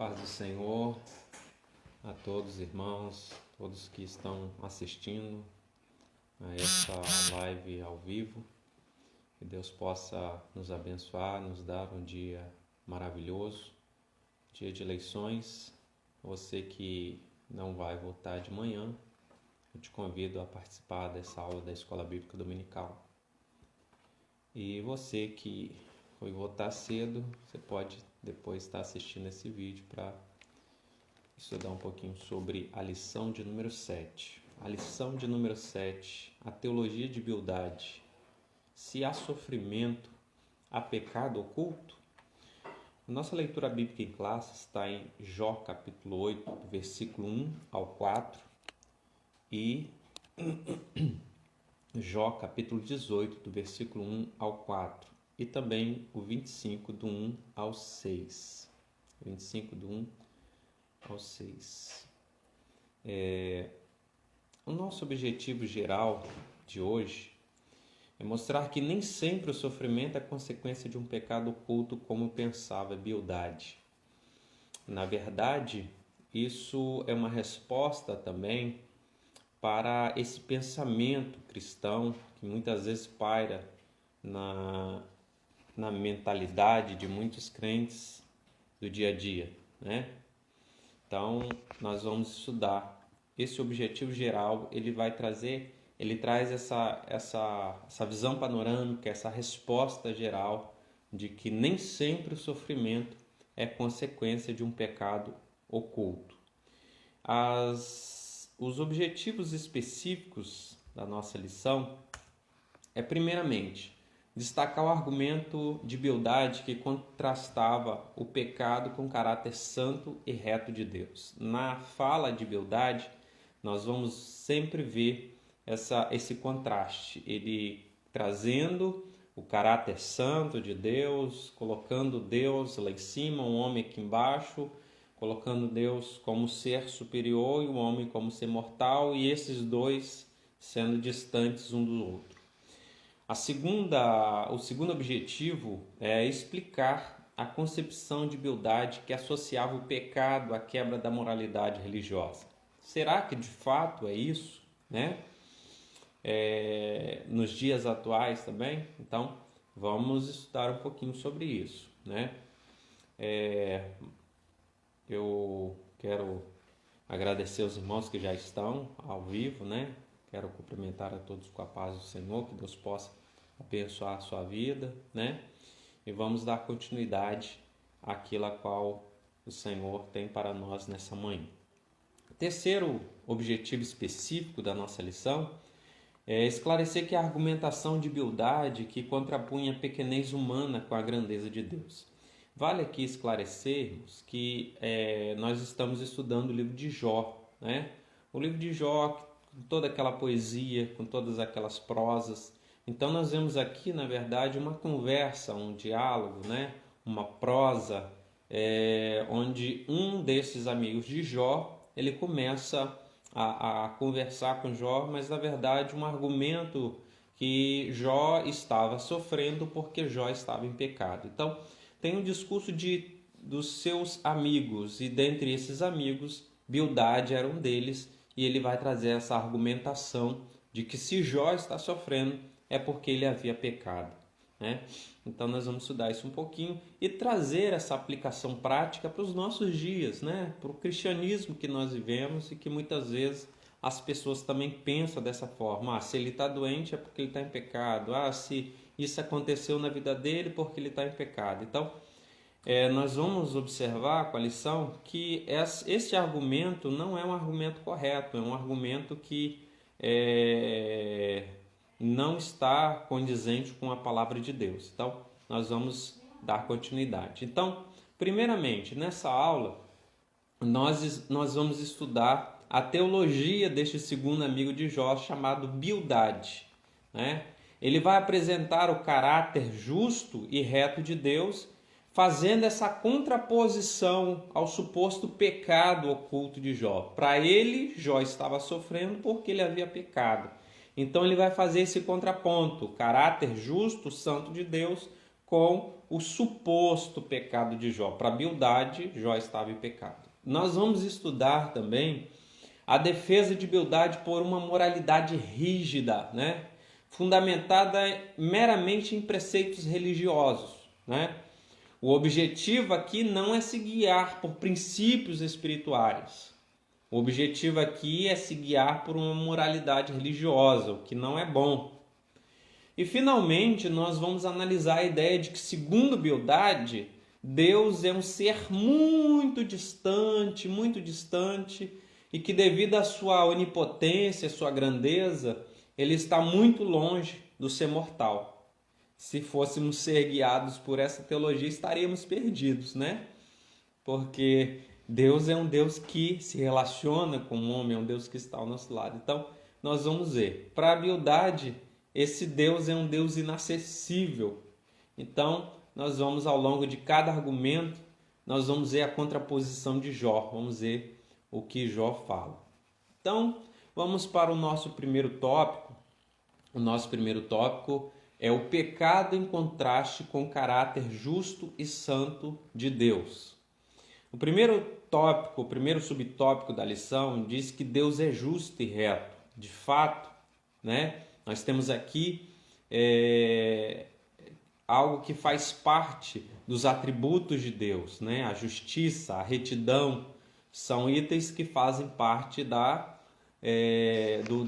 Paz do Senhor a todos, irmãos, todos que estão assistindo a essa live ao vivo. Que Deus possa nos abençoar, nos dar um dia maravilhoso, dia de eleições. Você que não vai votar de manhã, eu te convido a participar dessa aula da Escola Bíblica Dominical. E você que foi votar cedo, você pode depois estar assistindo esse vídeo para estudar um pouquinho sobre a lição de número 7. A lição de número 7, a teologia de Bildade. Se há sofrimento, há pecado oculto? Nossa leitura bíblica em classe está em Jó capítulo 8, versículo 1 ao 4 e Jó capítulo 18, do versículo 1 ao 4 e também o 25, do 1 ao 6. 25, do 1 ao 6. O nosso objetivo geral de hoje é mostrar que nem sempre o sofrimento é consequência de um pecado oculto, como pensava Bildade. Na verdade, isso é uma resposta também para esse pensamento cristão que muitas vezes paira na mentalidade de muitos crentes do dia a dia, né? Então, nós vamos estudar esse objetivo geral. Ele traz essa visão panorâmica, essa resposta geral de que nem sempre o sofrimento é consequência de um pecado oculto. Os objetivos específicos da nossa lição é, primeiramente, destacar o argumento de Bildade que contrastava o pecado com o caráter santo e reto de Deus. Na fala de Bildade, nós vamos sempre ver esse contraste, ele trazendo o caráter santo de Deus, colocando Deus lá em cima, o homem aqui embaixo, colocando Deus como ser superior e o homem como ser mortal, e esses dois sendo distantes um do outro. O segundo objetivo é explicar a concepção de Bildade que associava o pecado à quebra da moralidade religiosa. Será que de fato é isso, né? Nos dias atuais também? Então, vamos estudar um pouquinho sobre isso, né? Eu quero agradecer aos irmãos que já estão ao vivo, né? Quero cumprimentar a todos com a paz do Senhor, que Deus possa abençoar a sua vida, né? E vamos dar continuidade àquilo a qual o Senhor tem para nós nessa manhã. O terceiro objetivo específico da nossa lição é esclarecer que a argumentação de Bildade que contrapunha a pequenez humana com a grandeza de Deus. Vale aqui esclarecermos que nós estamos estudando o livro de Jó, né? O livro de Jó, com toda aquela poesia, com todas aquelas prosas. Então nós vemos aqui, na verdade, uma conversa, um diálogo, né? Uma prosa, onde um desses amigos de Jó, ele começa a conversar com Jó, mas na verdade um argumento que Jó estava sofrendo porque Jó estava em pecado. Então tem um discurso dos seus amigos, e dentre esses amigos, Bildade era um deles, e ele vai trazer essa argumentação de que se Jó está sofrendo é porque ele havia pecado, né? Então nós vamos estudar isso um pouquinho e trazer essa aplicação prática para os nossos dias, né? Para o cristianismo que nós vivemos e que muitas vezes as pessoas também pensam dessa forma. Se ele está doente é porque ele está em pecado. Se isso aconteceu na vida dele porque ele está em pecado. Então, nós vamos observar com a lição que esse argumento não é um argumento correto, é um argumento que não está condizente com a palavra de Deus. Então, nós vamos dar continuidade. Então, primeiramente, nessa aula, nós vamos estudar a teologia deste segundo amigo de Jó, chamado Bildade, né? Ele vai apresentar o caráter justo e reto de Deus, fazendo essa contraposição ao suposto pecado oculto de Jó. Para ele, Jó estava sofrendo porque ele havia pecado. Então ele vai fazer esse contraponto, caráter justo, santo de Deus, com o suposto pecado de Jó. Para Bildade, Jó estava em pecado. Nós vamos estudar também a defesa de Bildade por uma moralidade rígida, né? Fundamentada meramente em preceitos religiosos, né? O objetivo aqui não é se guiar por princípios espirituais. O objetivo aqui é se guiar por uma moralidade religiosa, o que não é bom. E finalmente nós vamos analisar a ideia de que, segundo Bildade, Deus é um ser muito distante, e que devido à sua onipotência, à sua grandeza, ele está muito longe do ser mortal. Se fôssemos ser guiados por essa teologia, estaríamos perdidos, né? Porque Deus é um Deus que se relaciona com o homem, é um Deus que está ao nosso lado. Então, nós vamos ver. Para a Bildade, esse Deus é um Deus inacessível. Então, nós vamos, ao longo de cada argumento, nós vamos ver a contraposição de Jó. Vamos ver o que Jó fala. Então, vamos para o nosso primeiro tópico. O nosso primeiro tópico é o pecado em contraste com o caráter justo e santo de Deus. O primeiro tópico, o primeiro subtópico da lição diz que Deus é justo e reto. De fato, né? Nós temos aqui algo que faz parte dos atributos de Deus, né? A justiça, a retidão, são itens que fazem parte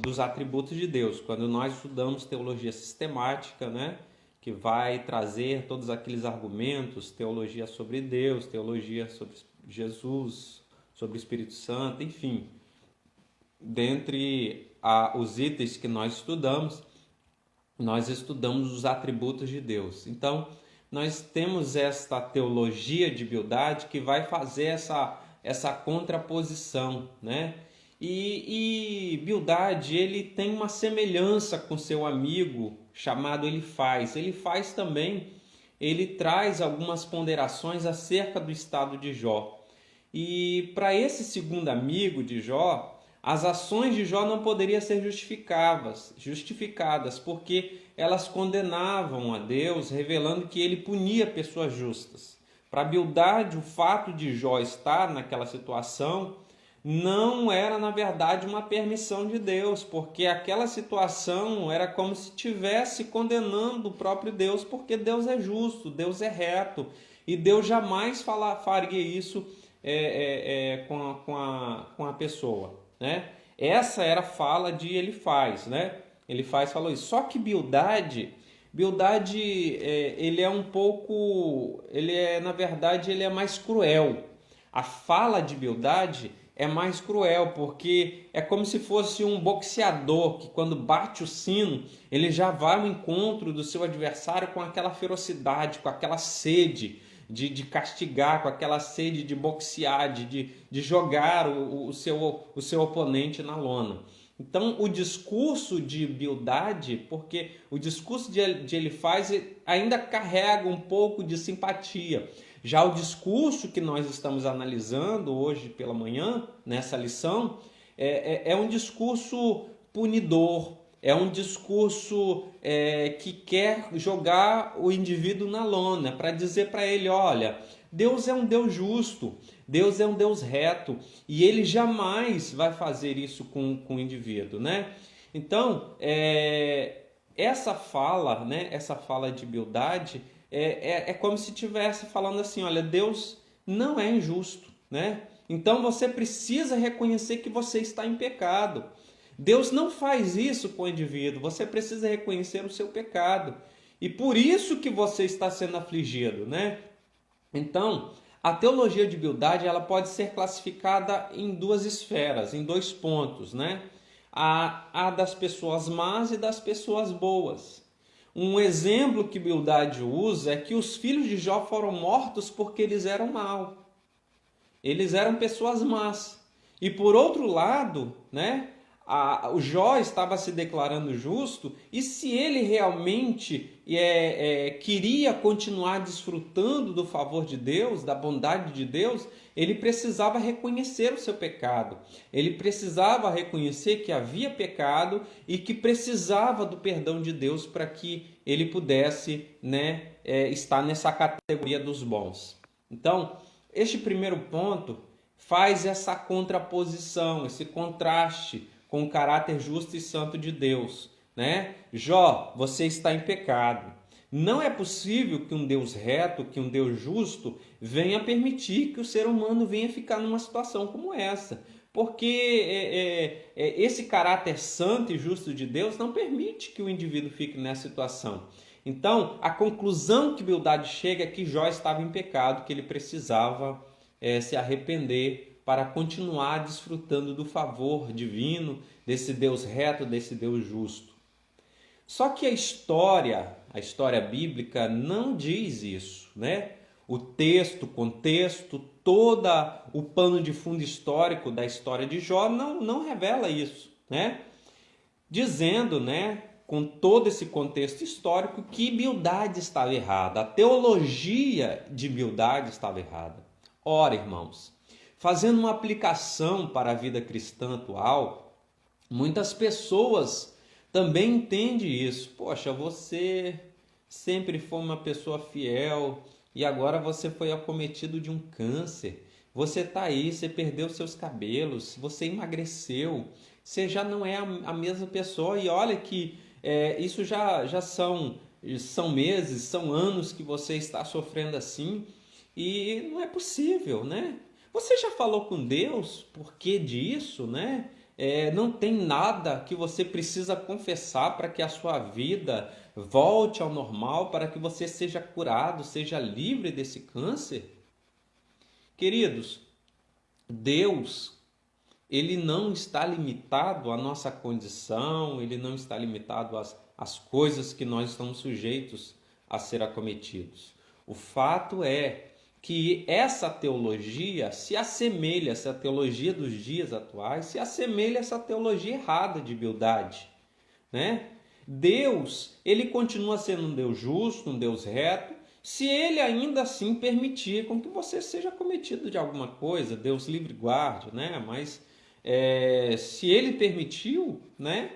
dos atributos de Deus. Quando nós estudamos teologia sistemática, né, que vai trazer todos aqueles argumentos, teologia sobre Deus, teologia sobre Jesus, sobre o Espírito Santo, enfim, dentre os itens que nós estudamos os atributos de Deus. Então, nós temos esta teologia de Bildade que vai fazer essa contraposição, né? E Bildade, ele tem uma semelhança com seu amigo chamado Elifaz. Elifaz também, ele traz algumas ponderações acerca do estado de Jó. E para esse segundo amigo de Jó, as ações de Jó não poderiam ser justificadas, porque elas condenavam a Deus, revelando que ele punia pessoas justas. Para Bildade, o fato de Jó estar naquela situação não era, na verdade, uma permissão de Deus, porque aquela situação era como se estivesse condenando o próprio Deus, porque Deus é justo, Deus é reto, e Deus jamais faria isso com a pessoa, né? Essa era a fala de Elifaz, né? Elifaz falou isso. Só que Bildade, ele é um pouco, na verdade, ele é mais cruel. A fala de Bildade é mais cruel, porque é como se fosse um boxeador que, quando bate o sino, ele já vai ao encontro do seu adversário com aquela ferocidade, com aquela sede de castigar, com aquela sede de boxear, de jogar o seu oponente na lona. Então, o discurso de Bildade, porque o discurso de Elifaz ainda carrega um pouco de simpatia. Já o discurso que nós estamos analisando hoje pela manhã, nessa lição, é um discurso punidor, é um discurso que quer jogar o indivíduo na lona, para dizer para ele, olha, Deus é um Deus justo, Deus é um Deus reto, e ele jamais vai fazer isso com o indivíduo, né? Então, essa fala de Bildade, é como se estivesse falando assim, olha, Deus não é injusto, né? Então você precisa reconhecer que você está em pecado. Deus não faz isso com o indivíduo, você precisa reconhecer o seu pecado. E por isso que você está sendo afligido, né? Então, a teologia de Bildade, ela pode ser classificada em duas esferas, em dois pontos, né? A das pessoas más e das pessoas boas. Um exemplo que Bildade usa é que os filhos de Jó foram mortos porque eles eram maus. Eles eram pessoas más. E por outro lado, né, o Jó estava se declarando justo, e se ele realmente queria continuar desfrutando do favor de Deus, da bondade de Deus, ele precisava reconhecer o seu pecado. Ele precisava reconhecer que havia pecado e que precisava do perdão de Deus para que ele pudesse, né, estar nessa categoria dos bons. Então, este primeiro ponto faz essa contraposição, esse contraste com o caráter justo e santo de Deus, né? Jó, você está em pecado. Não é possível que um Deus reto, que um Deus justo, venha permitir que o ser humano venha ficar numa situação como essa. Porque esse caráter santo e justo de Deus não permite que o indivíduo fique nessa situação. Então, a conclusão que Bildade chega é que Jó estava em pecado, que ele precisava se arrepender para continuar desfrutando do favor divino, desse Deus reto, desse Deus justo. Só que a história bíblica não diz isso, né? O texto, o contexto, todo o pano de fundo histórico da história de Jó não revela isso, né? Dizendo, né, com todo esse contexto histórico, que Bildade estava errada, a teologia de Bildade estava errada. Ora, irmãos, fazendo uma aplicação para a vida cristã atual, muitas pessoas também entendem isso. Poxa, você sempre foi uma pessoa fiel e agora você foi acometido de um câncer. Você está aí, você perdeu seus cabelos, você emagreceu, você já não é a mesma pessoa. E olha que isso já são meses, são anos que você está sofrendo assim e não é possível, né? Você já falou com Deus por que disso, né? Não tem nada que você precisa confessar para que a sua vida volte ao normal, para que você seja curado, seja livre desse câncer? Queridos, Deus, ele não está limitado à nossa condição, ele não está limitado às coisas que nós estamos sujeitos a ser acometidos. O fato é que essa teologia se assemelha, essa teologia dos dias atuais, se assemelha a essa teologia errada de Bildade, né? Deus, ele continua sendo um Deus justo, um Deus reto, se ele ainda assim permitir com que você seja cometido de alguma coisa, Deus livre e guarde, né? Mas se ele permitiu, né?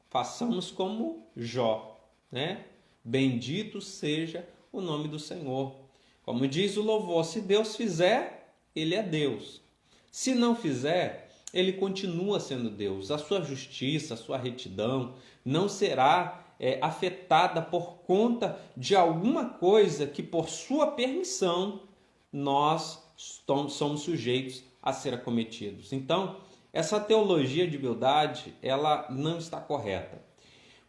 Façamos como Jó, né? Bendito seja o nome do Senhor. Como diz o louvor, se Deus fizer, ele é Deus. Se não fizer, ele continua sendo Deus. A sua justiça, a sua retidão não será afetada por conta de alguma coisa que, por sua permissão, nós somos sujeitos a ser acometidos. Então, essa teologia de Bildade, ela não está correta.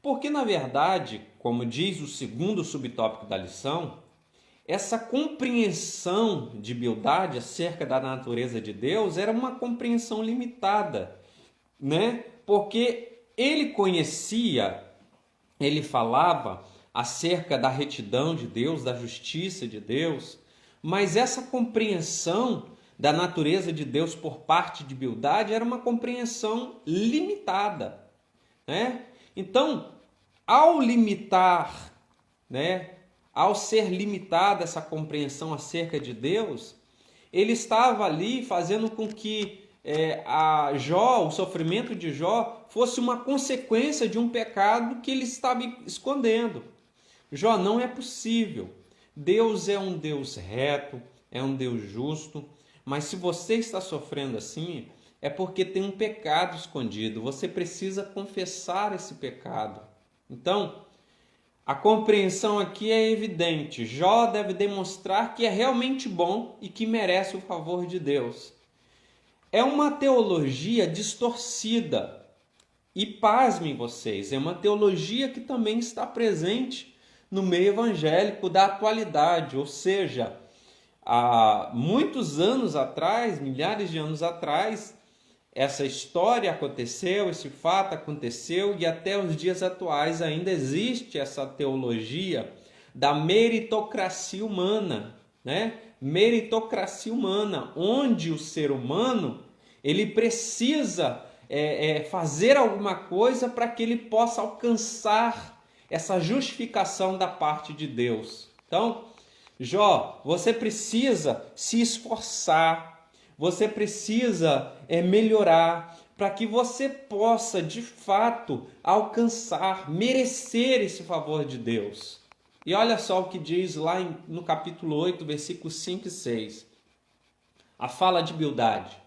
Porque, na verdade, como diz o segundo subtópico da lição, essa compreensão de Bildade acerca da natureza de Deus era uma compreensão limitada, né? Porque ele conhecia, ele falava acerca da retidão de Deus, da justiça de Deus, mas essa compreensão da natureza de Deus por parte de Bildade era uma compreensão limitada, né? Então, ao limitar, né, ao ser limitada essa compreensão acerca de Deus, ele estava ali fazendo com que o sofrimento de Jó fosse uma consequência de um pecado que ele estava escondendo. Jó, não é possível. Deus é um Deus reto, é um Deus justo, mas se você está sofrendo assim, é porque tem um pecado escondido. Você precisa confessar esse pecado. Então, a compreensão aqui é evidente. Jó deve demonstrar que é realmente bom e que merece o favor de Deus. É uma teologia distorcida. E pasmem vocês, é uma teologia que também está presente no meio evangélico da atualidade. Ou seja, há muitos anos atrás, milhares de anos atrás, essa história aconteceu, esse fato aconteceu e até os dias atuais ainda existe essa teologia da meritocracia humana, né? Meritocracia humana, onde o ser humano ele precisa fazer alguma coisa para que ele possa alcançar essa justificação da parte de Deus. Então, Jó, você precisa se esforçar, você precisa melhorar, para que você possa, de fato, alcançar, merecer esse favor de Deus. E olha só o que diz lá no capítulo 8, versículos 5 e 6. A fala de Bildade.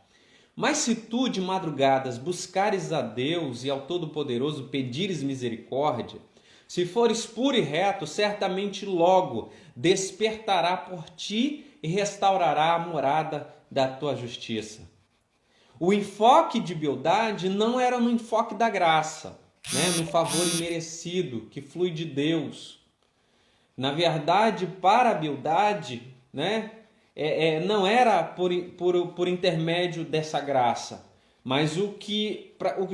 Mas se tu de madrugadas buscares a Deus e ao Todo-Poderoso pedires misericórdia, se fores puro e reto, certamente logo despertará por ti e restaurará a morada da tua justiça. O enfoque de Bildade não era no enfoque da graça, né? No favor imerecido que flui de Deus. Na verdade, para Bildade, né? Não era por intermédio dessa graça, mas o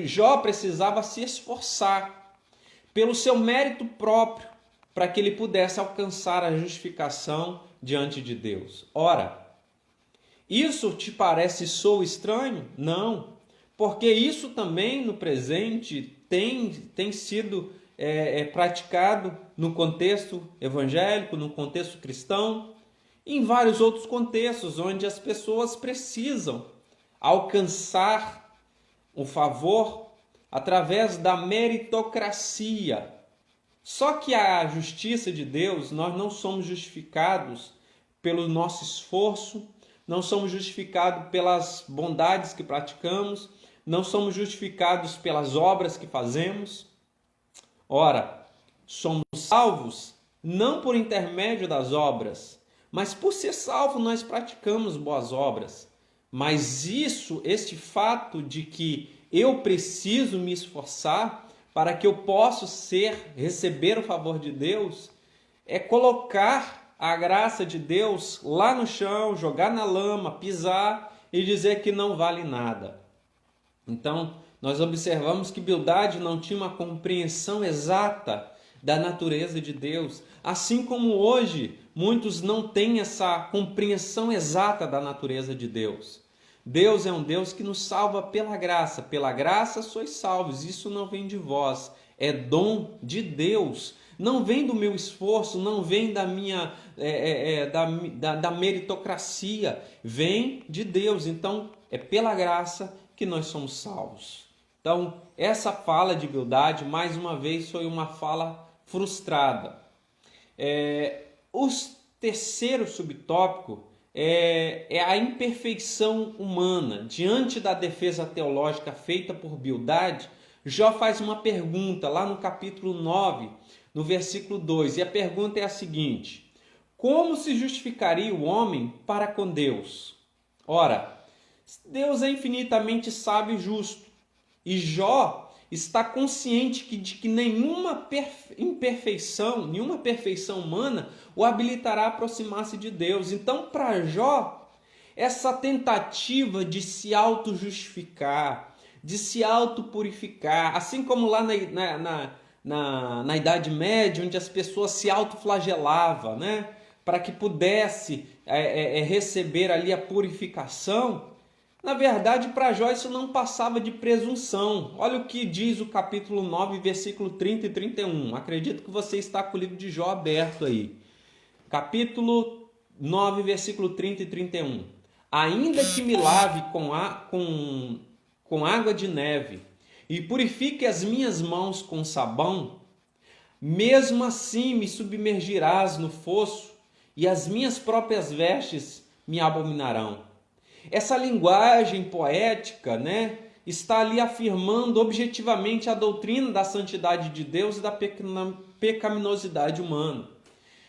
Jó precisava se esforçar pelo seu mérito próprio para que ele pudesse alcançar a justificação diante de Deus. Ora, isso te parece soa estranho? Não, porque isso também no presente tem sido praticado no contexto evangélico, no contexto cristão, e em vários outros contextos onde as pessoas precisam alcançar o favor através da meritocracia. Só que a justiça de Deus, nós não somos justificados pelo nosso esforço, não somos justificados pelas bondades que praticamos, não somos justificados pelas obras que fazemos. Ora, somos salvos não por intermédio das obras, mas por ser salvo nós praticamos boas obras. Mas este fato de que eu preciso me esforçar para que eu possa receber o favor de Deus, é colocar a graça de Deus lá no chão, jogar na lama, pisar e dizer que não vale nada. Então, nós observamos que Bildade não tinha uma compreensão exata da natureza de Deus, assim como hoje muitos não têm essa compreensão exata da natureza de Deus. Deus é um Deus que nos salva pela graça sois salvos, isso não vem de vós, é dom de Deus, não vem do meu esforço, não vem da minha da meritocracia, vem de Deus. Então é pela graça que nós somos salvos. Então essa fala de Bildade, mais uma vez, foi uma fala frustrada. O terceiro subtópico é a imperfeição humana. Diante da defesa teológica feita por Bildade, Jó faz uma pergunta lá no capítulo 9, no versículo 2, e a pergunta é a seguinte: como se justificaria o homem para com Deus? Ora, Deus é infinitamente sábio e justo, e Jó está consciente de que nenhuma perfeição humana o habilitará a aproximar-se de Deus. Então, para Jó, essa tentativa de se auto-justificar, de se auto-purificar, assim como lá na Idade Média, onde as pessoas se auto-flagelavam, né, para que pudesse receber ali a purificação. Na verdade, para Jó isso não passava de presunção. Olha o que diz o capítulo 9, versículo 30 e 31. Acredito que você está com o livro de Jó aberto aí. Capítulo 9, versículo 30 e 31. Ainda que me lave com água de neve e purifique as minhas mãos com sabão, mesmo assim me submergirás no fosso e as minhas próprias vestes me abominarão. Essa linguagem poética, né, está ali afirmando objetivamente a doutrina da santidade de Deus e da pecaminosidade humana.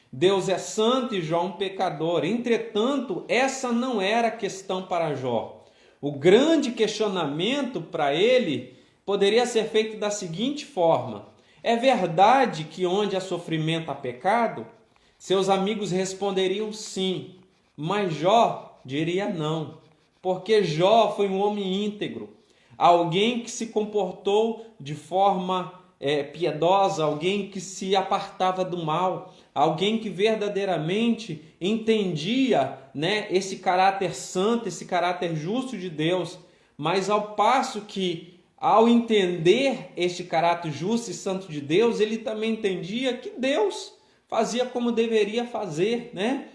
Deus é santo e Jó um pecador. Entretanto, essa não era a questão para Jó. O grande questionamento para ele poderia ser feito da seguinte forma: é verdade que onde há sofrimento há pecado? Seus amigos responderiam sim, mas Jó diria não. Porque Jó foi um homem íntegro, alguém que se comportou de forma piedosa, alguém que se apartava do mal, alguém que verdadeiramente entendia, né, esse caráter santo, esse caráter justo de Deus. Mas ao passo que, ao entender este caráter justo e santo de Deus, ele também entendia que Deus fazia como deveria fazer, né?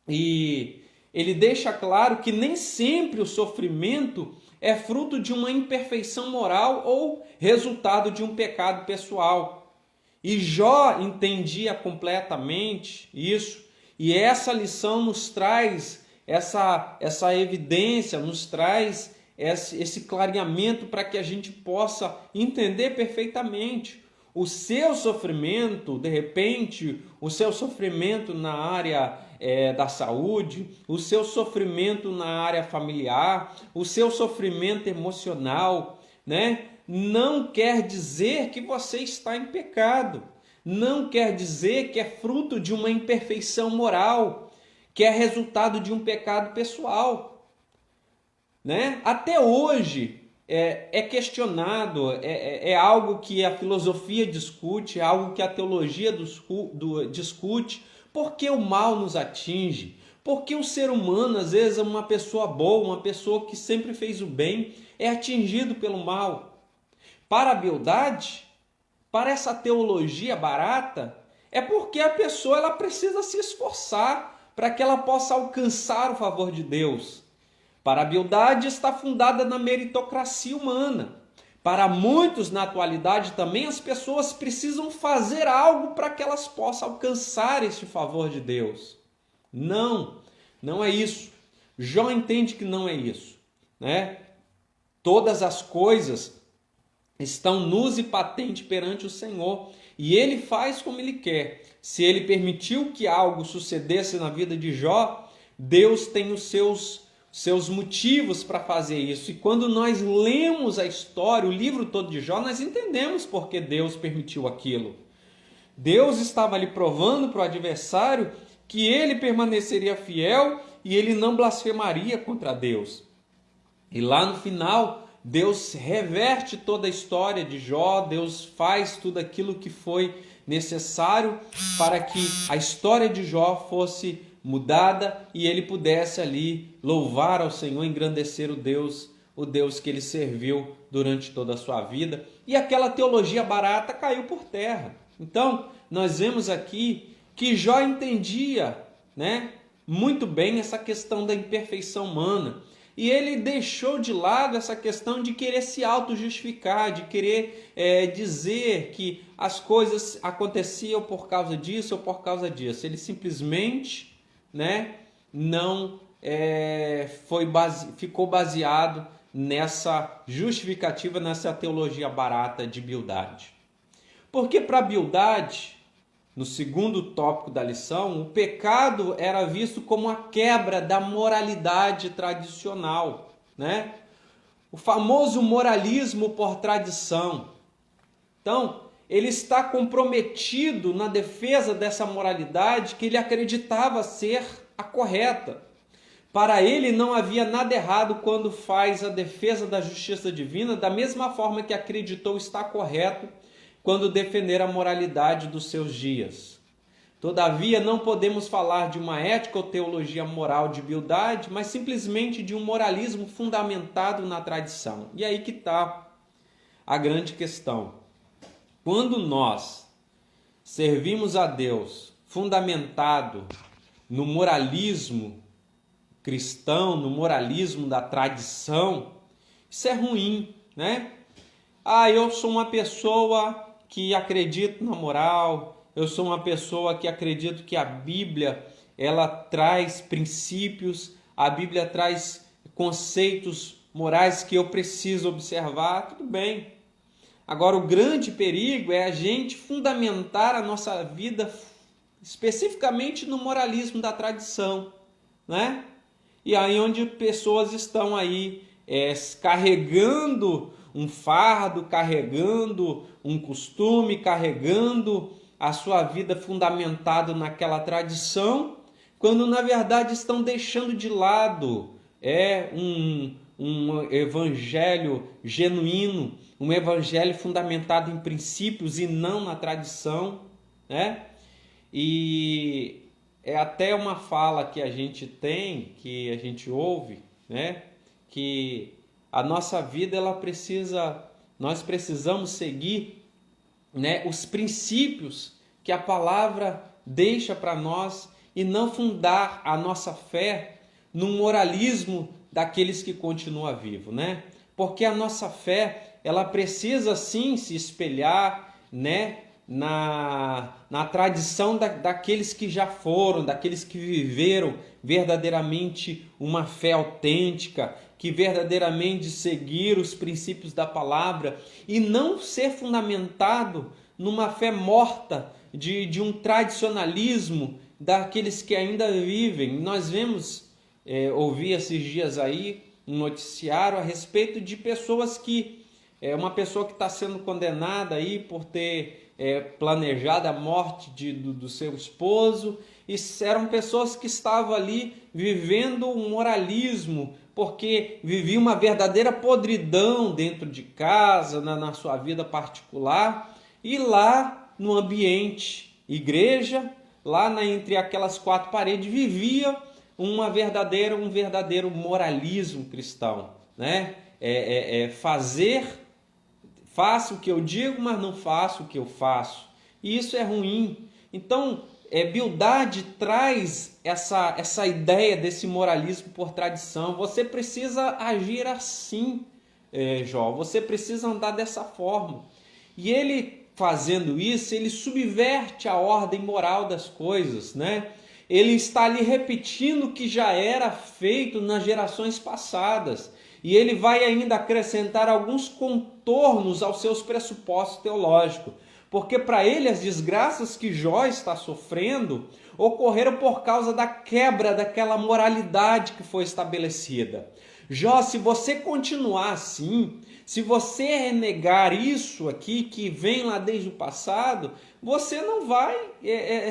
E ele deixa claro que nem sempre o sofrimento é fruto de uma imperfeição moral ou resultado de um pecado pessoal. E Jó entendia completamente isso, e essa lição nos traz essa evidência, nos traz esse clareamento para que a gente possa entender perfeitamente. O seu sofrimento, de repente, o seu sofrimento na área da saúde, o seu sofrimento na área familiar, o seu sofrimento emocional, né? Não quer dizer que você está em pecado, não quer dizer que é fruto de uma imperfeição moral, que é resultado de um pecado pessoal, né? Até hoje é questionado, é algo que a filosofia discute, é algo que a teologia discute. Por que o mal nos atinge? Por que o ser humano, às vezes, é uma pessoa boa, uma pessoa que sempre fez o bem, é atingido pelo mal? Para a Bildade, para essa teologia barata, é porque a pessoa ela precisa se esforçar para que ela possa alcançar o favor de Deus. Para a Bildade está fundada na meritocracia humana. Para muitos na atualidade também as pessoas precisam fazer algo para que elas possam alcançar este favor de Deus. Não é isso. Jó entende que não é isso, né? Todas as coisas estão nus e patentes perante o Senhor, e ele faz como ele quer. Se ele permitiu que algo sucedesse na vida de Jó, Deus tem os seus motivos para fazer isso. E quando nós lemos a história, o livro todo de Jó, nós entendemos por que Deus permitiu aquilo. Deus estava ali provando para o adversário que ele permaneceria fiel e ele não blasfemaria contra Deus. E lá no final, Deus reverte toda a história de Jó, Deus faz tudo aquilo que foi necessário para que a história de Jó fosse mudada e ele pudesse ali louvar ao Senhor, engrandecer o Deus que ele serviu durante toda a sua vida. E aquela teologia barata caiu por terra. Então, nós vemos aqui que Jó entendia, né, muito bem essa questão da imperfeição humana. E ele deixou de lado essa questão de querer se auto-justificar, de querer dizer que as coisas aconteciam por causa disso ou por causa disso. Ele simplesmente, né, não ficou baseado nessa justificativa, nessa teologia barata de Bildade. Porque para Bildade, no segundo tópico da lição, o pecado era visto como a quebra da moralidade tradicional, né? O famoso moralismo por tradição. Então, ele está comprometido na defesa dessa moralidade que ele acreditava ser a correta. Para ele não havia nada errado quando faz a defesa da justiça divina, da mesma forma que acreditou estar correto quando defender a moralidade dos seus dias. Todavia, não podemos falar de uma ética ou teologia moral de Bildade, mas simplesmente de um moralismo fundamentado na tradição. E aí que está a grande questão. Quando nós servimos a Deus fundamentado no moralismo cristão, no moralismo da tradição, isso é ruim, né? Eu sou uma pessoa que acredito na moral, eu sou uma pessoa que acredito que a Bíblia ela traz princípios, a Bíblia traz conceitos morais que eu preciso observar, tudo bem. Agora, o grande perigo é a gente fundamentar a nossa vida especificamente no moralismo da tradição, né? E aí onde pessoas estão aí carregando um fardo, carregando um costume, carregando a sua vida fundamentado naquela tradição, quando na verdade estão deixando de lado um evangelho genuíno, um evangelho fundamentado em princípios e não na tradição, né? E é até uma fala que a gente tem, que a gente ouve, né? Que a nossa vida nós precisamos seguir, né, os princípios que a palavra deixa para nós e não fundar a nossa fé no moralismo daqueles que continuam vivos, né? Porque a nossa fé, ela precisa sim se espelhar, né, na tradição daqueles que já foram, daqueles que viveram verdadeiramente uma fé autêntica, que verdadeiramente seguiram os princípios da palavra, e não ser fundamentado numa fé morta de um tradicionalismo daqueles que ainda vivem. Nós ouvi esses dias aí um noticiário a respeito de pessoas que, uma pessoa que está sendo condenada aí por ter planejado a morte do seu esposo, e eram pessoas que estavam ali vivendo um moralismo, porque viviam uma verdadeira podridão dentro de casa, na sua vida particular, e lá no ambiente igreja, lá entre aquelas quatro paredes, vivia um verdadeiro moralismo cristão, né? Faço o que eu digo, mas não faço o que eu faço. E isso é ruim. Então, Bildade traz essa ideia desse moralismo por tradição. Você precisa agir assim, Jó. Você precisa andar dessa forma. E ele, fazendo isso, ele subverte a ordem moral das coisas, né? Ele está ali repetindo o que já era feito nas gerações passadas. E ele vai ainda acrescentar alguns contornos aos seus pressupostos teológicos. Porque para ele as desgraças que Jó está sofrendo ocorreram por causa da quebra daquela moralidade que foi estabelecida. Jó, se você continuar assim, se você renegar isso aqui que vem lá desde o passado, você não vai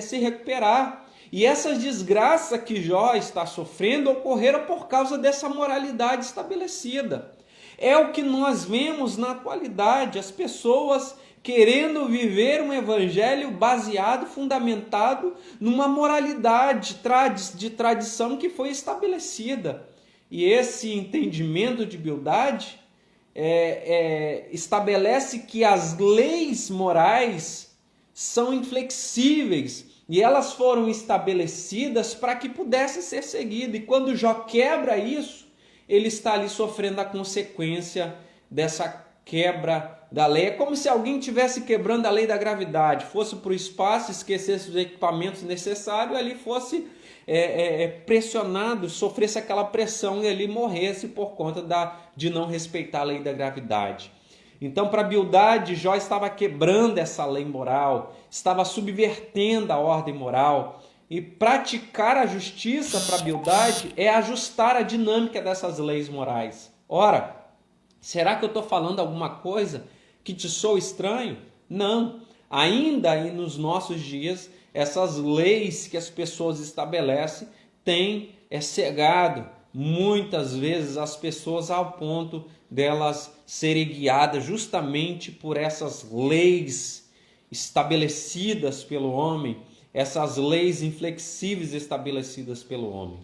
se recuperar. E essas desgraças que Jó está sofrendo ocorreram por causa dessa moralidade estabelecida. É o que nós vemos na atualidade, as pessoas querendo viver um evangelho baseado, fundamentado numa moralidade de tradição que foi estabelecida. E esse entendimento de Bildade estabelece que as leis morais são inflexíveis e elas foram estabelecidas para que pudessem ser seguidas. E quando Jó quebra isso, ele está ali sofrendo a consequência dessa quebra da lei. É como se alguém estivesse quebrando a lei da gravidade, fosse para o espaço, esquecesse os equipamentos necessários, ali fosse pressionado, sofresse aquela pressão e ali morresse por conta de não respeitar a lei da gravidade. Então, para Bildade, Jó estava quebrando essa lei moral, estava subvertendo a ordem moral. E praticar a justiça para Bildade é ajustar a dinâmica dessas leis morais. Ora, será que eu estou falando alguma coisa que te soa estranho? Não. Ainda aí nos nossos dias, essas leis que as pessoas estabelecem têm cegado muitas vezes as pessoas ao ponto delas serem guiadas justamente por essas leis estabelecidas pelo homem, essas leis inflexíveis estabelecidas pelo homem.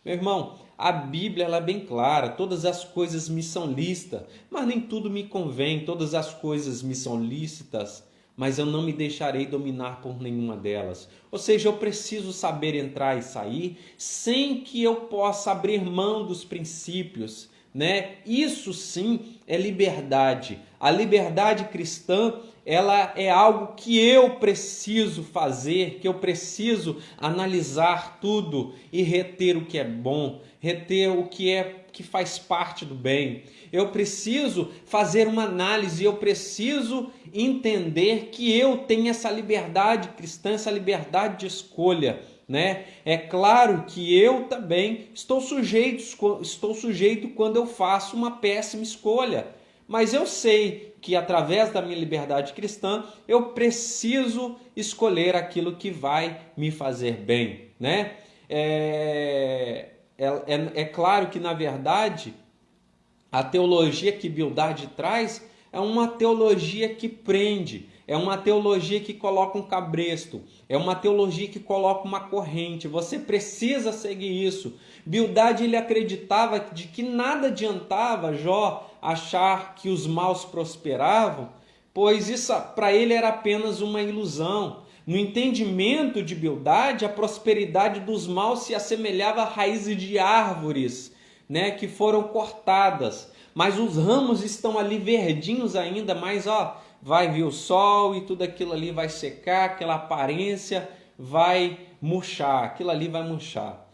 Meu irmão, a Bíblia ela é bem clara, todas as coisas me são lícitas, mas nem tudo me convém, todas as coisas me são lícitas, mas eu não me deixarei dominar por nenhuma delas. Ou seja, eu preciso saber entrar e sair sem que eu possa abrir mão dos princípios, né? Isso sim é liberdade. A liberdade cristã, ela é algo que eu preciso fazer, que eu preciso analisar tudo e reter o que é bom, reter o que faz parte do bem. Eu preciso fazer uma análise, eu preciso entender que eu tenho essa liberdade cristã, essa liberdade de escolha, né? É claro que eu também estou sujeito quando eu faço uma péssima escolha, mas eu sei que através da minha liberdade cristã eu preciso escolher aquilo que vai me fazer bem, né? É claro que na verdade a teologia que Bildade traz é uma teologia que prende, é uma teologia que coloca um cabresto, é uma teologia que coloca uma corrente. Você precisa seguir isso. Bildade ele acreditava de que nada adiantava Jó achar que os maus prosperavam, pois isso para ele era apenas uma ilusão. No entendimento de Bildade, a prosperidade dos maus se assemelhava a raízes de árvores, né, que foram cortadas. Mas os ramos estão ali verdinhos ainda, mas vai vir o sol e tudo aquilo ali vai secar, aquela aparência vai murchar, aquilo ali vai murchar.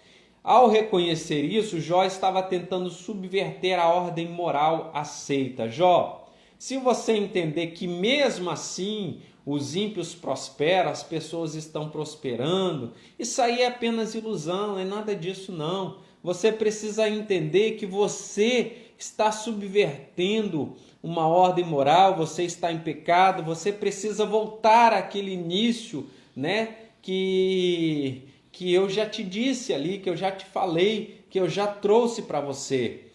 Ao reconhecer isso, Jó estava tentando subverter a ordem moral aceita. Jó, se você entender que mesmo assim os ímpios prosperam, as pessoas estão prosperando, isso aí é apenas ilusão, não é nada disso não. Você precisa entender que você está subvertendo uma ordem moral, você está em pecado, você precisa voltar àquele início, né, que eu já te disse ali, que eu já te falei, que eu já trouxe para você.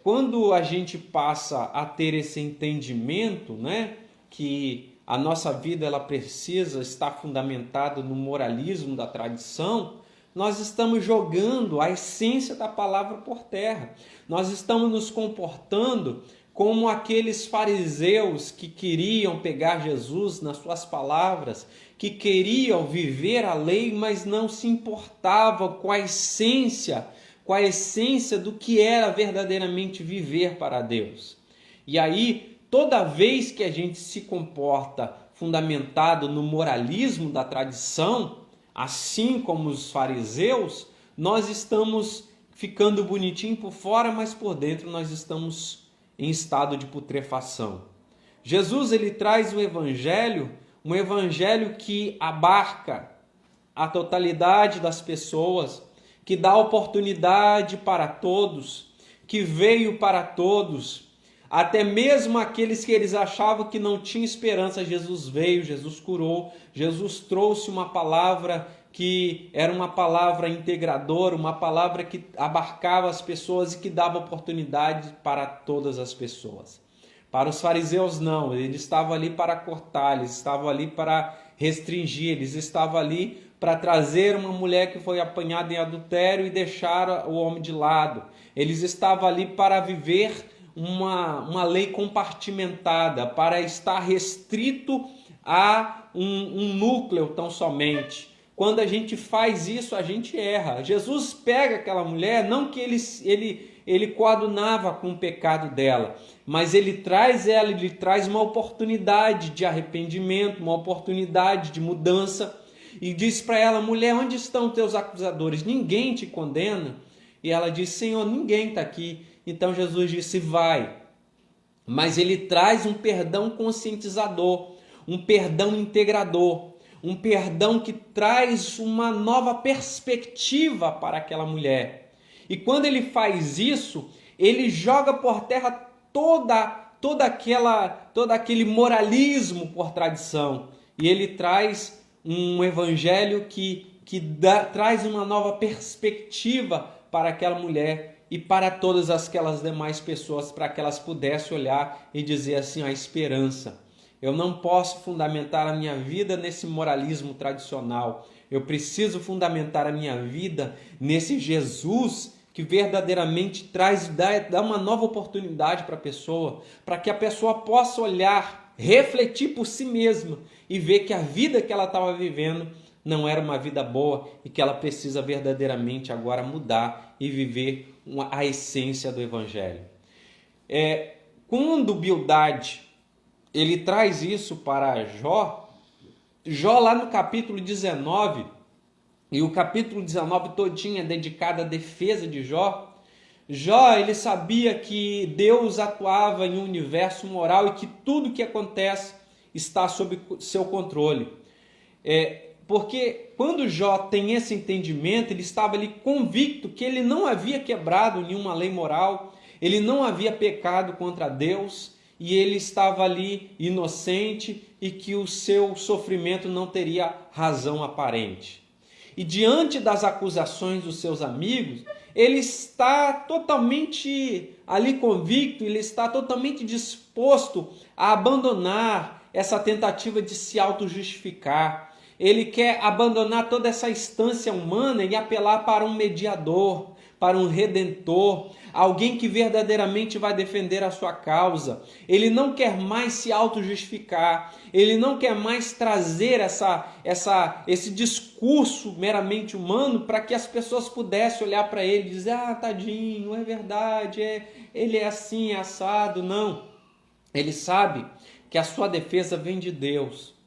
Quando a gente passa a ter esse entendimento, né, que a nossa vida ela precisa estar fundamentada no moralismo da tradição, nós estamos jogando a essência da palavra por terra. Nós estamos nos comportando como aqueles fariseus que queriam pegar Jesus nas suas palavras, que queriam viver a lei, mas não se importavam com a essência do que era verdadeiramente viver para Deus. E aí, toda vez que a gente se comporta fundamentado no moralismo da tradição, assim como os fariseus, nós estamos ficando bonitinho por fora, mas por dentro nós estamos em estado de putrefação. Jesus ele traz um evangelho que abarca a totalidade das pessoas, que dá oportunidade para todos, que veio para todos, até mesmo aqueles que eles achavam que não tinham esperança. Jesus veio, Jesus curou, Jesus trouxe uma palavra que era uma palavra integradora, uma palavra que abarcava as pessoas e que dava oportunidade para todas as pessoas. Para os fariseus não, eles estavam ali para cortar, eles estavam ali para restringir, eles estavam ali para trazer uma mulher que foi apanhada em adultério e deixar o homem de lado. Eles estavam ali para viver uma lei compartimentada, para estar restrito a um núcleo tão somente. Quando a gente faz isso, a gente erra. Jesus pega aquela mulher, não que ele coadunava com o pecado dela, mas ele traz uma oportunidade de arrependimento, uma oportunidade de mudança, e diz para ela: mulher, onde estão teus acusadores? Ninguém te condena? E ela diz: Senhor, ninguém está aqui. Então Jesus disse: vai. Mas ele traz um perdão conscientizador, um perdão integrador, um perdão que traz uma nova perspectiva para aquela mulher. E quando ele faz isso, ele joga por terra todo aquele moralismo por tradição. E ele traz um evangelho que traz uma nova perspectiva para aquela mulher e para todas aquelas demais pessoas, para que elas pudessem olhar e dizer assim: a esperança. Eu não posso fundamentar a minha vida nesse moralismo tradicional. Eu preciso fundamentar a minha vida nesse Jesus que verdadeiramente dá uma nova oportunidade para a pessoa, para que a pessoa possa olhar, refletir por si mesma e ver que a vida que ela estava vivendo não era uma vida boa e que ela precisa verdadeiramente agora mudar e viver a essência do Evangelho. Quando Bildade ele traz isso para Jó lá no capítulo 19, e o capítulo 19 todinho é dedicado à defesa de Jó. Jó, ele sabia que Deus atuava em um universo moral e que tudo que acontece está sob seu controle. Porque quando Jó tem esse entendimento, ele estava ali convicto que ele não havia quebrado nenhuma lei moral, ele não havia pecado contra Deus, e ele estava ali inocente e que o seu sofrimento não teria razão aparente. E diante das acusações dos seus amigos, ele está totalmente ali convicto, ele está totalmente disposto a abandonar essa tentativa de se auto-justificar. Ele quer abandonar toda essa instância humana e apelar para um mediador, para um redentor, alguém que verdadeiramente vai defender a sua causa. Ele não quer mais se auto-justificar, ele não quer mais trazer esse discurso meramente humano para que as pessoas pudessem olhar para ele e dizer: ah, tadinho, é verdade, ele é assim, é assado. Não, ele sabe que a sua defesa vem de Deus.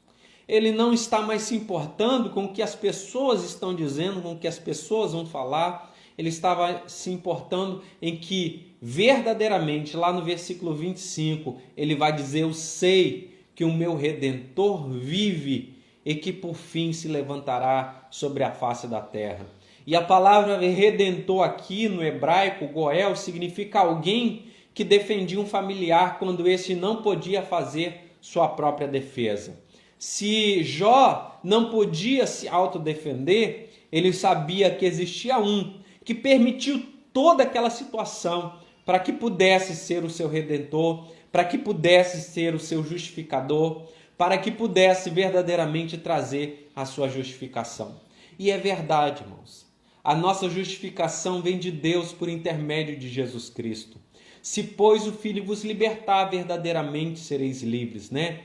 Ele não está mais se importando com o que as pessoas estão dizendo, com o que as pessoas vão falar. Ele estava se importando em que verdadeiramente, lá no versículo 25, ele vai dizer: eu sei que o meu Redentor vive e que por fim se levantará sobre a face da terra. E a palavra Redentor aqui no hebraico, Goel, significa alguém que defendia um familiar quando esse não podia fazer sua própria defesa. Se Jó não podia se autodefender, ele sabia que existia um que permitiu toda aquela situação para que pudesse ser o seu redentor, para que pudesse ser o seu justificador, para que pudesse verdadeiramente trazer a sua justificação. E é verdade, irmãos. A nossa justificação vem de Deus por intermédio de Jesus Cristo. Se, pois, o Filho vos libertar, verdadeiramente sereis livres, né?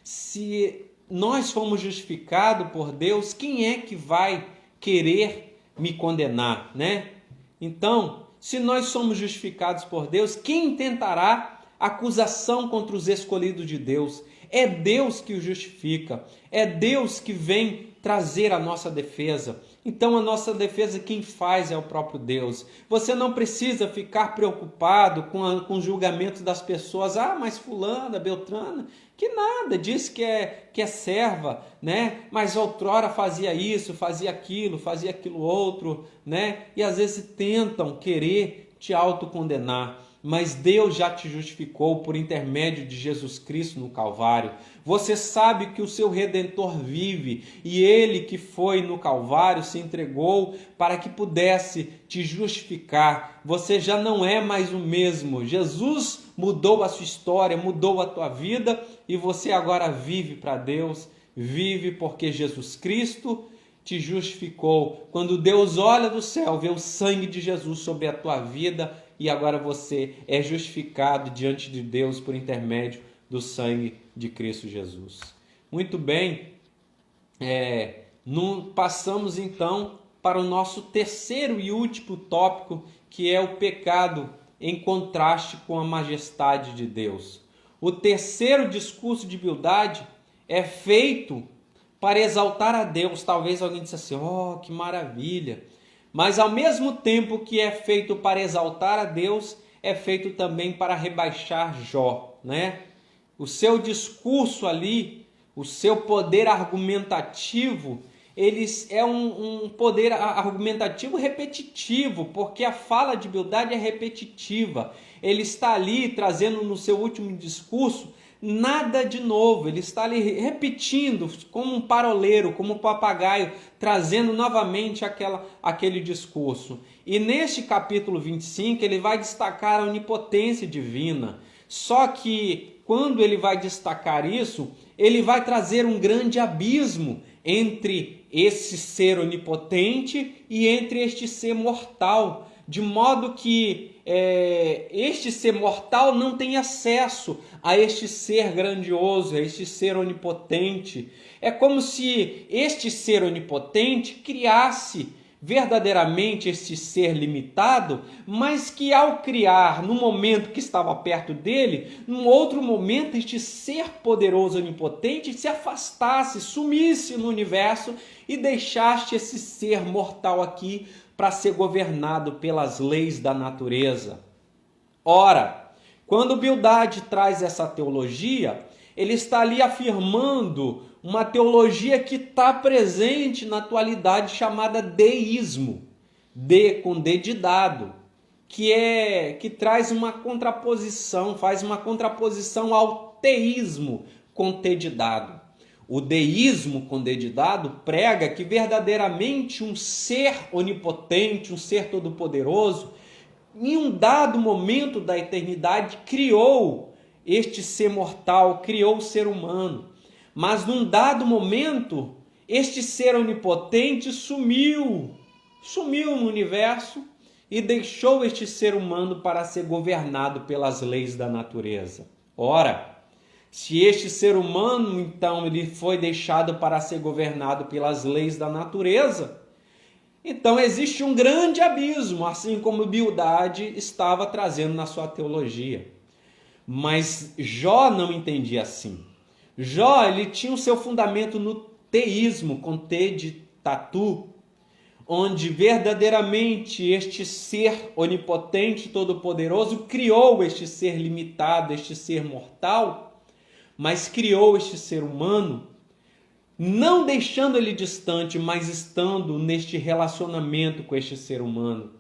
Se nós fomos justificados por Deus, quem é que vai querer me condenar, né? Então, se nós somos justificados por Deus, quem tentará acusação contra os escolhidos de Deus? É Deus que o justifica, é Deus que vem trazer a nossa defesa. Então a nossa defesa quem faz é o próprio Deus. Você não precisa ficar preocupado com o julgamento das pessoas. Ah, mas fulana, beltrana, que nada, diz que é serva, né? Mas outrora fazia isso, fazia aquilo outro, né? E às vezes tentam querer te autocondenar. Mas Deus já te justificou por intermédio de Jesus Cristo no Calvário. Você sabe que o seu Redentor vive e Ele que foi no Calvário se entregou para que pudesse te justificar. Você já não é mais o mesmo. Jesus mudou a sua história, mudou a tua vida e você agora vive para Deus. Vive porque Jesus Cristo te justificou. Quando Deus olha do céu, vê o sangue de Jesus sobre a tua vida e agora você é justificado diante de Deus por intermédio do sangue de Cristo Jesus. Muito bem, passamos então para o nosso terceiro e último tópico, que é o pecado em contraste com a majestade de Deus. O terceiro discurso de Bildade é feito para exaltar a Deus. Talvez alguém disse assim: oh, que maravilha! Mas ao mesmo tempo que é feito para exaltar a Deus, é feito também para rebaixar Jó, né? O seu discurso ali, o seu poder argumentativo, é um poder argumentativo repetitivo, porque a fala de Bildade é repetitiva. Ele está ali trazendo no seu último discurso nada de novo, ele está ali repetindo como um paroleiro, como um papagaio, trazendo novamente aquele discurso. E neste capítulo 25 ele vai destacar a onipotência divina. Só que quando ele vai destacar isso, ele vai trazer um grande abismo entre esse ser onipotente e entre este ser mortal, de modo que este ser mortal não tem acesso a este ser grandioso, a este ser onipotente. É como se este ser onipotente criasse verdadeiramente este ser limitado, mas que ao criar, no momento que estava perto dele, num outro momento este ser poderoso onipotente se afastasse, sumisse no universo e deixaste esse ser mortal aqui para ser governado pelas leis da natureza. Ora, quando Bildade traz essa teologia, ele está ali afirmando uma teologia que está presente na atualidade chamada deísmo, com D de dado, que traz uma contraposição, faz uma contraposição ao teísmo com T de dado. O deísmo com D de dado prega que verdadeiramente um ser onipotente, um ser todo-poderoso, em um dado momento da eternidade criou este ser mortal, criou o ser humano. Mas num dado momento, este ser onipotente sumiu no universo e deixou este ser humano para ser governado pelas leis da natureza. Ora, se este ser humano, então, ele foi deixado para ser governado pelas leis da natureza, então existe um grande abismo, assim como Bildade estava trazendo na sua teologia. Mas Jó não entendia assim. Jó, ele tinha o seu fundamento no teísmo, com T de tatu, onde verdadeiramente este ser onipotente, todo-poderoso, criou este ser limitado, este ser mortal, mas criou este ser humano, não deixando ele distante, mas estando neste relacionamento com este ser humano,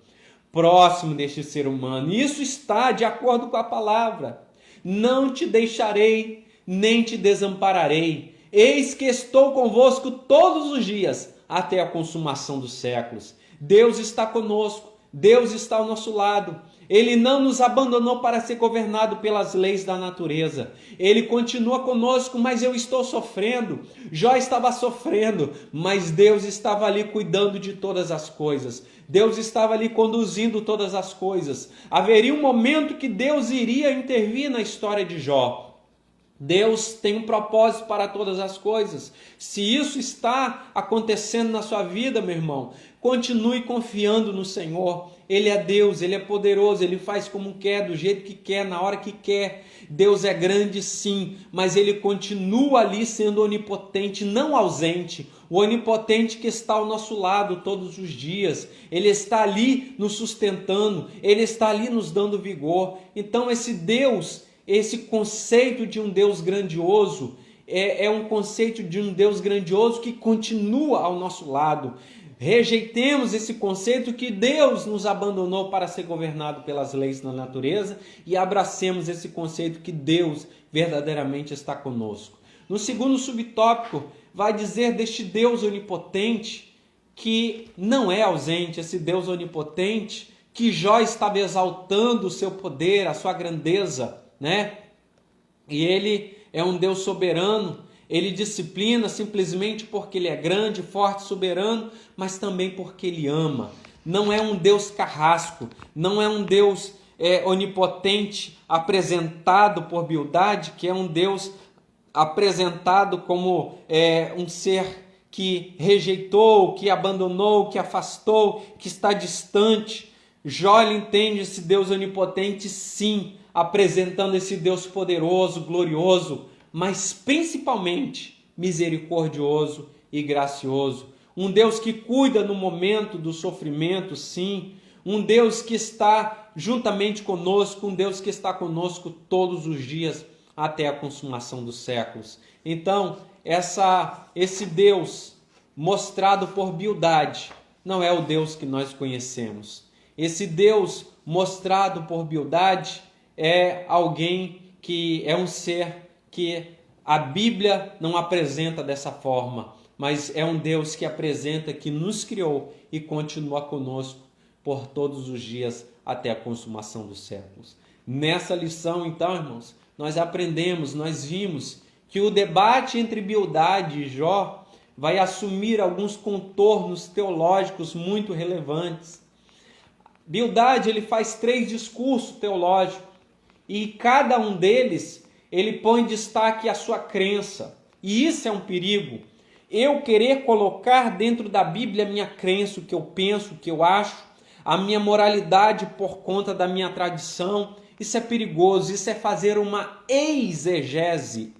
próximo deste ser humano. E isso está de acordo com a palavra. Não te deixarei, nem te desampararei. Eis que estou convosco todos os dias, até a consumação dos séculos. Deus está conosco, Deus está ao nosso lado. Ele não nos abandonou para ser governado pelas leis da natureza. Ele continua conosco, mas eu estou sofrendo. Jó estava sofrendo, mas Deus estava ali cuidando de todas as coisas. Deus estava ali conduzindo todas as coisas. Haveria um momento que Deus iria intervir na história de Jó. Deus tem um propósito para todas as coisas. Se isso está acontecendo na sua vida, meu irmão, continue confiando no Senhor. Ele é Deus, Ele é poderoso, Ele faz como quer, do jeito que quer, na hora que quer. Deus é grande sim, mas Ele continua ali sendo onipotente, não ausente. O onipotente que está ao nosso lado todos os dias. Ele está ali nos sustentando, Ele está ali nos dando vigor. Então esse Deus, esse conceito de um Deus grandioso, é um conceito de um Deus grandioso que continua ao nosso lado. Rejeitemos esse conceito que Deus nos abandonou para ser governado pelas leis da natureza e abracemos esse conceito que Deus verdadeiramente está conosco. No segundo subtópico, vai dizer deste Deus onipotente que não é ausente, esse Deus onipotente que Jó estava exaltando o seu poder, a sua grandeza, né? E ele é um Deus soberano. Ele disciplina simplesmente porque Ele é grande, forte, soberano, mas também porque Ele ama. Não é um Deus carrasco, não é um Deus onipotente apresentado por Bildade, que é um Deus apresentado como um ser que rejeitou, que abandonou, que afastou, que está distante. Jó entende esse Deus onipotente, sim, apresentando esse Deus poderoso, glorioso, mas principalmente misericordioso e gracioso. Um Deus que cuida no momento do sofrimento, sim. Um Deus que está juntamente conosco, um Deus que está conosco todos os dias até a consumação dos séculos. Então, esse Deus mostrado por Bildade não é o Deus que nós conhecemos. Esse Deus mostrado por Bildade é alguém que é um ser que a Bíblia não apresenta dessa forma, mas é um Deus que apresenta, que nos criou e continua conosco por todos os dias até a consumação dos séculos. Nessa lição, então, irmãos, nós aprendemos, nós vimos que o debate entre Bildade e Jó vai assumir alguns contornos teológicos muito relevantes. Bildade, ele faz 3 discursos teológicos e cada um deles ele põe em destaque a sua crença. E isso é um perigo. Eu querer colocar dentro da Bíblia a minha crença, o que eu penso, o que eu acho, a minha moralidade por conta da minha tradição, isso é perigoso. Isso é fazer uma exegese.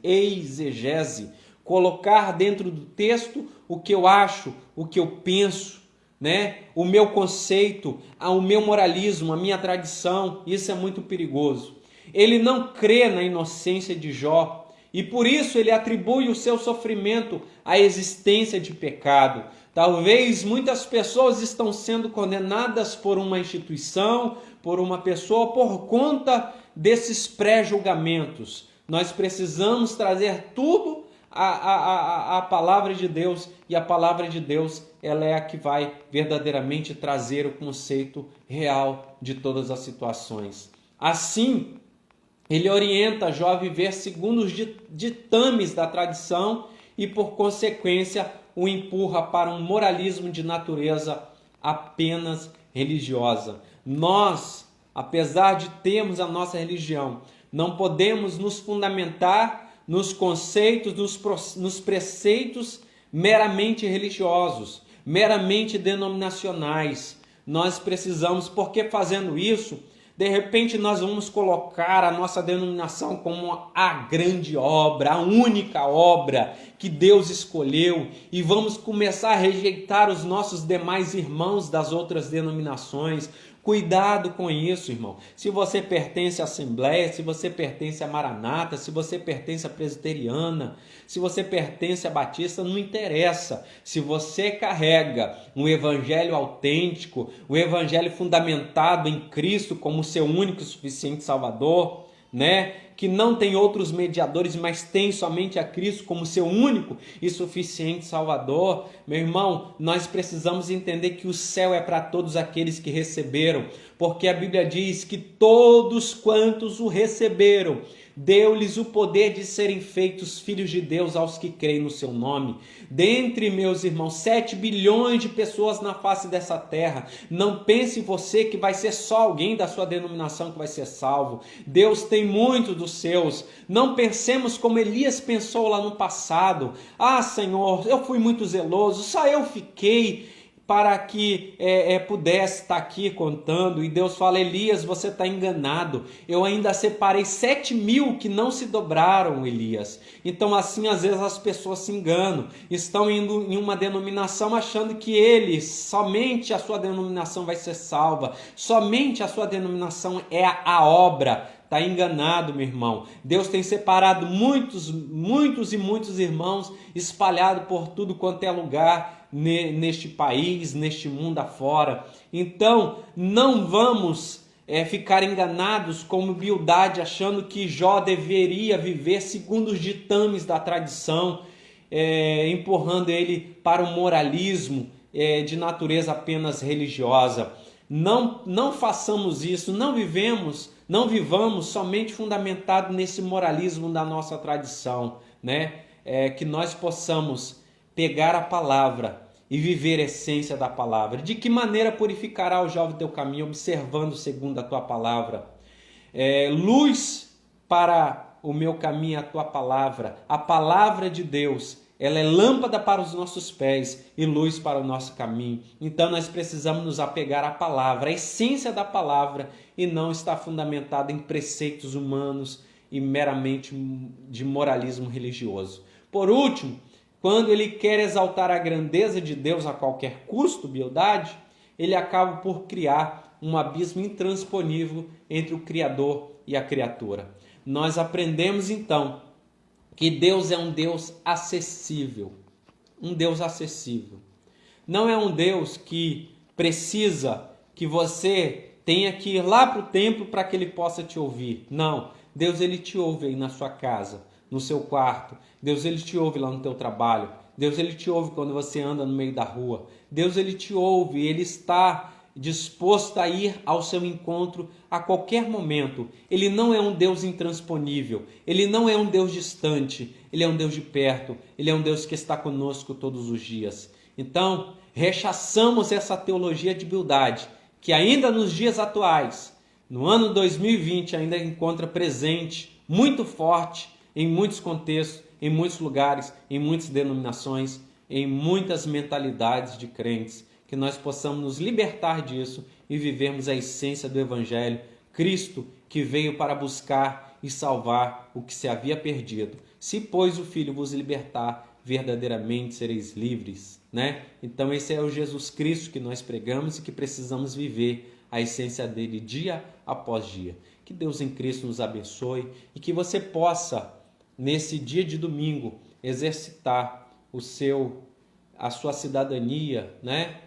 Colocar dentro do texto o que eu acho, o que eu penso, né? O meu conceito, o meu moralismo, a minha tradição. Isso é muito perigoso. Ele não crê na inocência de Jó e por isso ele atribui o seu sofrimento à existência de pecado. Talvez muitas pessoas estão sendo condenadas por uma instituição, por uma pessoa, por conta desses pré-julgamentos. Nós precisamos trazer tudo à palavra de Deus e a palavra de Deus ela é a que vai verdadeiramente trazer o conceito real de todas as situações. Assim, ele orienta Jó a viver segundo os ditames da tradição e, por consequência, o empurra para um moralismo de natureza apenas religiosa. Nós, apesar de termos a nossa religião, não podemos nos fundamentar nos conceitos, nos preceitos meramente religiosos, meramente denominacionais. Nós precisamos, porque fazendo isso, de repente nós vamos colocar a nossa denominação como a grande obra, a única obra que Deus escolheu, e vamos começar a rejeitar os nossos demais irmãos das outras denominações. Cuidado com isso, irmão. Se você pertence à Assembleia, se você pertence à Maranata, se você pertence à Presbiteriana, se você pertence à Batista, não interessa. Se você carrega um evangelho autêntico, um evangelho fundamentado em Cristo como seu único e suficiente Salvador, né? Que não tem outros mediadores, mas tem somente a Cristo como seu único e suficiente Salvador. Meu irmão, nós precisamos entender que o céu é para todos aqueles que receberam, porque a Bíblia diz que todos quantos o receberam, deu-lhes o poder de serem feitos filhos de Deus aos que creem no seu nome. Dentre, meus irmãos, 7 bilhões de pessoas na face dessa terra. Não pense você que vai ser só alguém da sua denominação que vai ser salvo. Deus tem muito dos seus. Não pensemos como Elias pensou lá no passado. Ah, Senhor, eu fui muito zeloso, só eu fiquei para que pudesse estar aqui contando. E Deus fala: Elias, você está enganado. Eu ainda separei 7.000 que não se dobraram, Elias. Então assim, às vezes as pessoas se enganam. Estão indo em uma denominação achando que somente a sua denominação vai ser salva. Somente a sua denominação é a obra. Está enganado, meu irmão. Deus tem separado muitos e muitos irmãos espalhados por tudo quanto é lugar neste país, neste mundo afora. Então, não vamos ficar enganados como Bildade, achando que Jó deveria viver segundo os ditames da tradição, empurrando ele para o moralismo de natureza apenas religiosa. Não façamos isso, não vivamos somente fundamentado nesse moralismo da nossa tradição, né? Que nós possamos pegar a palavra e viver a essência da palavra. De que maneira purificará o jovem teu caminho? Observando segundo a tua palavra. Luz para o meu caminho, a tua palavra. A palavra de Deus, ela é lâmpada para os nossos pés e luz para o nosso caminho. Então nós precisamos nos apegar à palavra, à essência da palavra, e não estar fundamentado em preceitos humanos e meramente de moralismo religioso. Por último, quando ele quer exaltar a grandeza de Deus a qualquer custo, Bildade, ele acaba por criar um abismo intransponível entre o Criador e a criatura. Nós aprendemos então que Deus é um Deus acessível. Um Deus acessível. Não é um Deus que precisa que você tenha que ir lá para o templo para que ele possa te ouvir. Não. Deus, ele te ouve aí na sua casa, no seu quarto. Deus, ele te ouve lá no teu trabalho. Deus, ele te ouve quando você anda no meio da rua. Deus, ele te ouve, ele está disposto a ir ao seu encontro a qualquer momento. Ele não é um Deus intransponível, ele não é um Deus distante, ele é um Deus de perto, ele é um Deus que está conosco todos os dias. Então, rechaçamos essa teologia de Bildade, que ainda nos dias atuais, no ano 2020, ainda encontra presente, muito forte, em muitos contextos, em muitos lugares, em muitas denominações, em muitas mentalidades de crentes. Que nós possamos nos libertar disso e vivermos a essência do Evangelho, Cristo que veio para buscar e salvar o que se havia perdido. Se, pois, o Filho vos libertar, verdadeiramente sereis livres, né? Então esse é o Jesus Cristo que nós pregamos e que precisamos viver a essência dele dia após dia. Que Deus em Cristo nos abençoe e que você possa, nesse dia de domingo, exercitar a sua cidadania, né?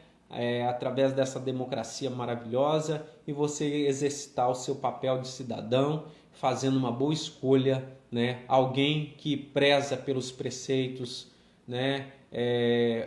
Através dessa democracia maravilhosa, e você exercitar o seu papel de cidadão, fazendo uma boa escolha, né? Alguém que preza pelos preceitos, né?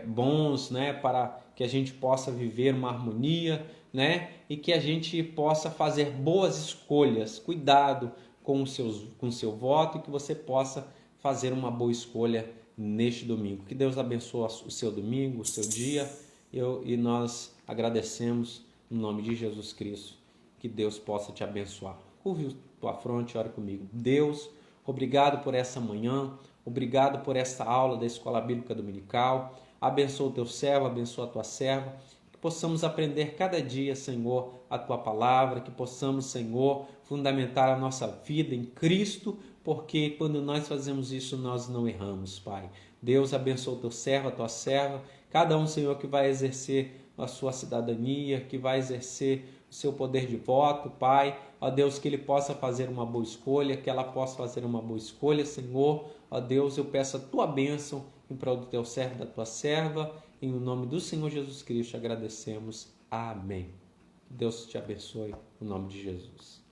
Bons, né? Para que a gente possa viver uma harmonia, né? E que a gente possa fazer boas escolhas. Cuidado com o seu voto, e que você possa fazer uma boa escolha neste domingo. Que Deus abençoe o seu domingo, o seu dia. E nós agradecemos No nome de Jesus Cristo, que Deus possa te abençoar. Curve tua fronte, ora comigo. Deus, obrigado por essa manhã, obrigado por esta aula da Escola Bíblica Dominical. Abençoa o teu servo, abençoa a tua serva. Que possamos aprender cada dia, Senhor, a tua palavra, que possamos, Senhor, fundamentar a nossa vida em Cristo, porque quando nós fazemos isso, nós não erramos, Pai. Deus, abençoa o teu servo, a tua serva, cada um, Senhor, que vai exercer a sua cidadania, que vai exercer o seu poder de voto, Pai. Ó Deus, que ele possa fazer uma boa escolha, que ela possa fazer uma boa escolha, Senhor. Ó Deus, eu peço a tua bênção em prol do teu servo, da tua serva. Em nome do Senhor Jesus Cristo, agradecemos. Amém. Deus te abençoe, em nome de Jesus.